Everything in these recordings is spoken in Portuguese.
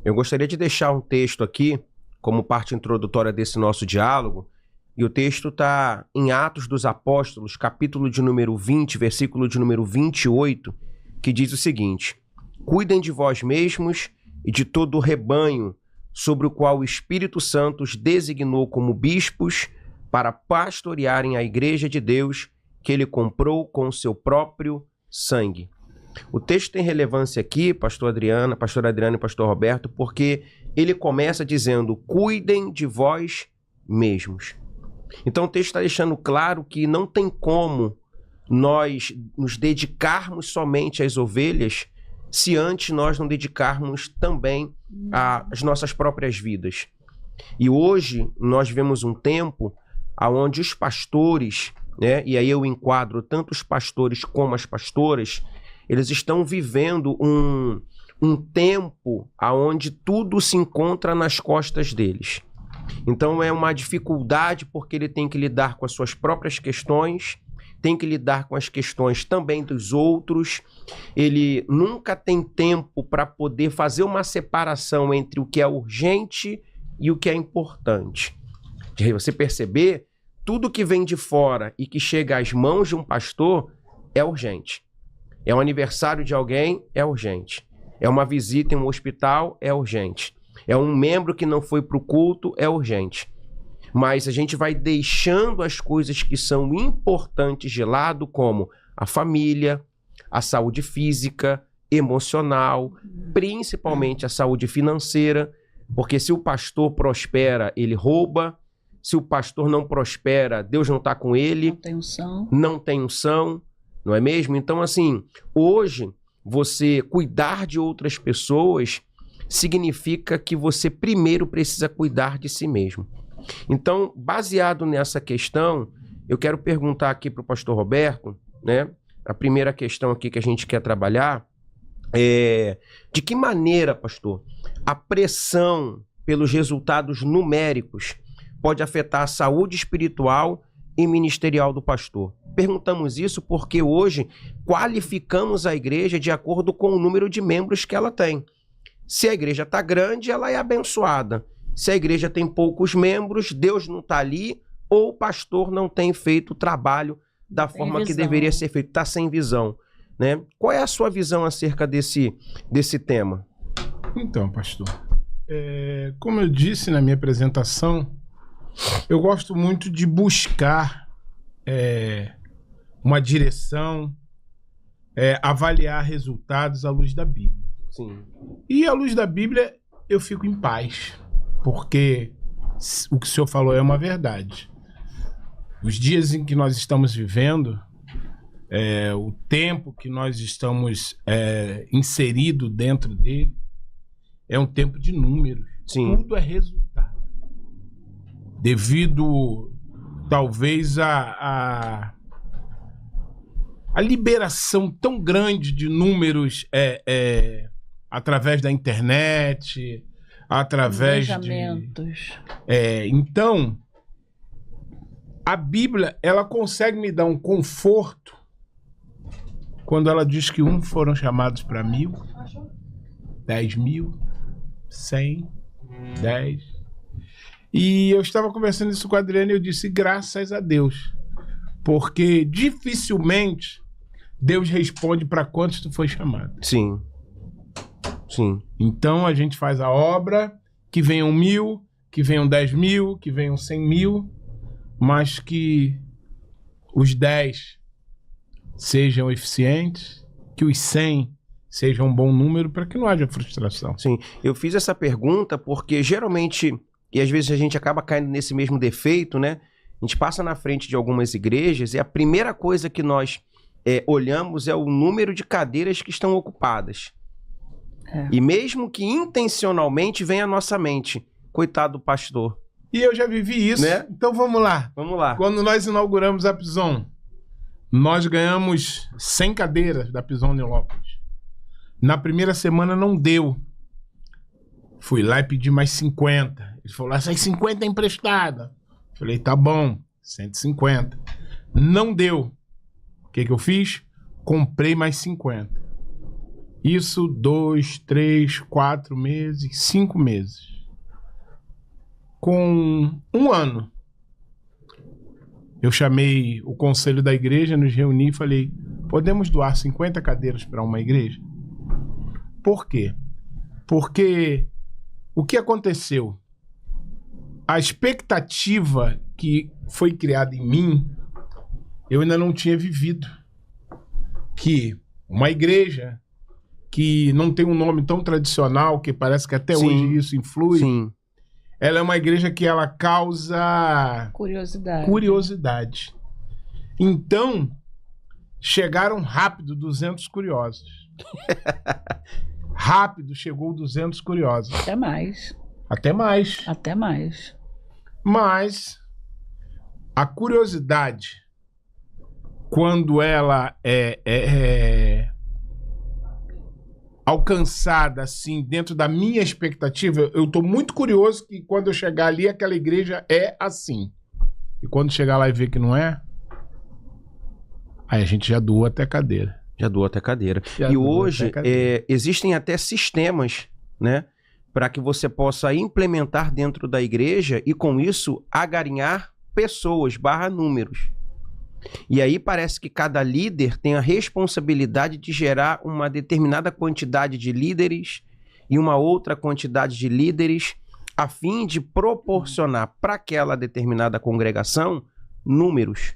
Eu gostaria de deixar um texto aqui, como parte introdutória desse nosso diálogo, e o texto está em Atos dos Apóstolos, capítulo de número 20, versículo de número 28, que diz o seguinte: cuidem de vós mesmos e de todo o rebanho, sobre o qual o Espírito Santo os designou como bispos, para pastorearem a igreja de Deus, que ele comprou com o seu próprio sangue. O texto tem relevância aqui, pastor Adriano e pastor Roberto, porque ele começa dizendo: cuidem de vós mesmos. Então o texto está deixando claro que não tem como nós nos dedicarmos somente às ovelhas se antes nós não dedicarmos também às nossas próprias vidas. E hoje nós vivemos um tempo onde os pastores, né, e aí eu enquadro tanto os pastores como as pastoras, eles estão vivendo um tempo onde tudo se encontra nas costas deles. Então é uma dificuldade porque ele tem que lidar com as suas próprias questões, tem que lidar com as questões também dos outros. Ele nunca tem tempo para poder fazer uma separação entre o que é urgente e o que é importante. De você perceber, tudo que vem de fora e que chega às mãos de um pastor é urgente. É um aniversário de alguém, é urgente. É uma visita em um hospital, é urgente. É um membro que não foi para o culto, é urgente. Mas a gente vai deixando as coisas que são importantes de lado, como a família, a saúde física, emocional, principalmente a saúde financeira, porque se o pastor prospera, ele rouba. Se o pastor não prospera, Deus não está com ele. Não tem unção. Não tem unção, não é mesmo? Então, assim, hoje, você cuidar de outras pessoas significa que você primeiro precisa cuidar de si mesmo. Então, baseado nessa questão, eu quero perguntar aqui para o pastor Roberto, né? A primeira questão aqui que a gente quer trabalhar é: de que maneira, pastor, a pressão pelos resultados numéricos pode afetar a saúde espiritual e ministerial do pastor? Perguntamos isso porque hoje qualificamos a igreja de acordo com o número de membros que ela tem. Se a igreja está grande, ela é abençoada. Se a igreja tem poucos membros, Deus não está ali, ou o pastor não tem feito o trabalho da forma que deveria ser feito, está sem visão, né? Qual é a sua visão acerca desse tema? Então, pastor, como eu disse na minha apresentação, eu gosto muito de buscar uma direção, avaliar resultados à luz da Bíblia. Sim. E à luz da Bíblia eu fico em paz, porque o que o senhor falou é uma verdade. Os dias em que nós estamos vivendo, o tempo que nós estamos inseridos dentro dele, é um tempo de números. Sim. Tudo é resultado. Devido, talvez, a liberação tão grande de números através da internet, através engajamentos. Então, a Bíblia, ela consegue me dar um conforto quando ela diz que foram chamados para 1.000, 10.000, 100, 10. E eu estava conversando isso com a Adriana e eu disse: graças a Deus, porque dificilmente Deus responde para quantos tu foi chamado. Sim. Sim. Então a gente faz a obra, que venham 1.000, que venham 10.000, que venham 100.000, mas que os 10 sejam eficientes, que os 100 sejam um bom número, para que não haja frustração. Sim. Eu fiz essa pergunta porque geralmente, e às vezes a gente acaba caindo nesse mesmo defeito, né? A gente passa na frente de algumas igrejas e a primeira coisa que nós olhamos é o número de cadeiras que estão ocupadas. E mesmo que intencionalmente venha à nossa mente: coitado do pastor. E eu já vivi isso, né? Então vamos lá. Vamos lá. Quando nós inauguramos a Pison, nós ganhamos 100 cadeiras da Pison Nilópolis. Na primeira semana não deu. Fui lá e pedi mais 50. Ele falou: essas 50 é emprestada. Falei: tá bom, 150. Não deu. O que eu fiz? Comprei mais 50. Isso 2, 3, 4 meses, 5 meses. Com 1 ano, eu chamei o conselho da igreja, nos reuni e falei, podemos doar 50 cadeiras para uma igreja? Por quê? Porque o que aconteceu? A expectativa que foi criada em mim, eu ainda não tinha vivido. Que uma igreja que não tem um nome tão tradicional, que parece que até hoje isso influi, Sim. ela é uma igreja que ela causa curiosidade. Então, chegaram rápido 200 curiosos. Rápido chegou 200 curiosos. Até mais. Até mais. Até mais. Mas a curiosidade, quando ela é alcançada assim, dentro da minha expectativa, eu tô muito curioso que quando eu chegar ali, aquela igreja é assim. E quando chegar lá e ver que não é, aí a gente já doa até cadeira. Já doou até cadeira. Já E doou hoje até cadeira. existem até sistemas, né? Para que você possa implementar dentro da igreja e com isso agarinhar pessoas, números. E aí parece que cada líder tem a responsabilidade de gerar uma determinada quantidade de líderes e uma outra quantidade de líderes a fim de proporcionar para aquela determinada congregação números.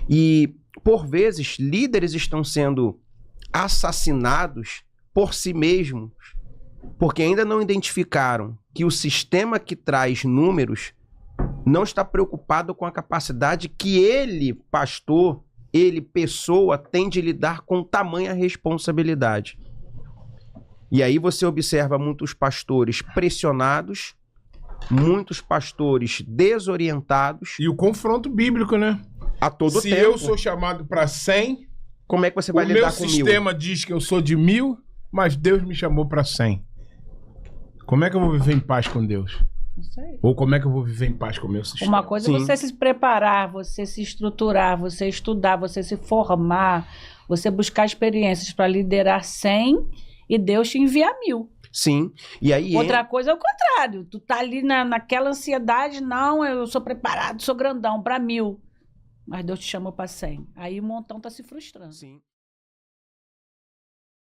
E por vezes líderes estão sendo assassinados por si mesmos porque ainda não identificaram que o sistema que traz números não está preocupado com a capacidade que ele, pastor, ele, pessoa, tem de lidar com tamanha responsabilidade. E aí você observa muitos pastores pressionados, muitos pastores desorientados. E o confronto bíblico, né? A todo Se tempo. eu sou chamado para 100, como é que você vai o lidar meu com 1000? sistema diz que eu sou de 1000, mas Deus me chamou para 100. Como é que eu vou viver em paz com Deus? Isso aí. Ou como é que eu vou viver em paz com o meu sistema? Uma coisa é Sim. você se preparar, você se estruturar, você estudar, você se formar, você buscar experiências para liderar 100 e Deus te enviar 1000. Sim. E aí Outra coisa é o contrário. Tu tá ali naquela ansiedade, não, eu sou preparado, sou grandão para 1000. Mas Deus te chamou para 100. Aí o montão tá se frustrando. Sim.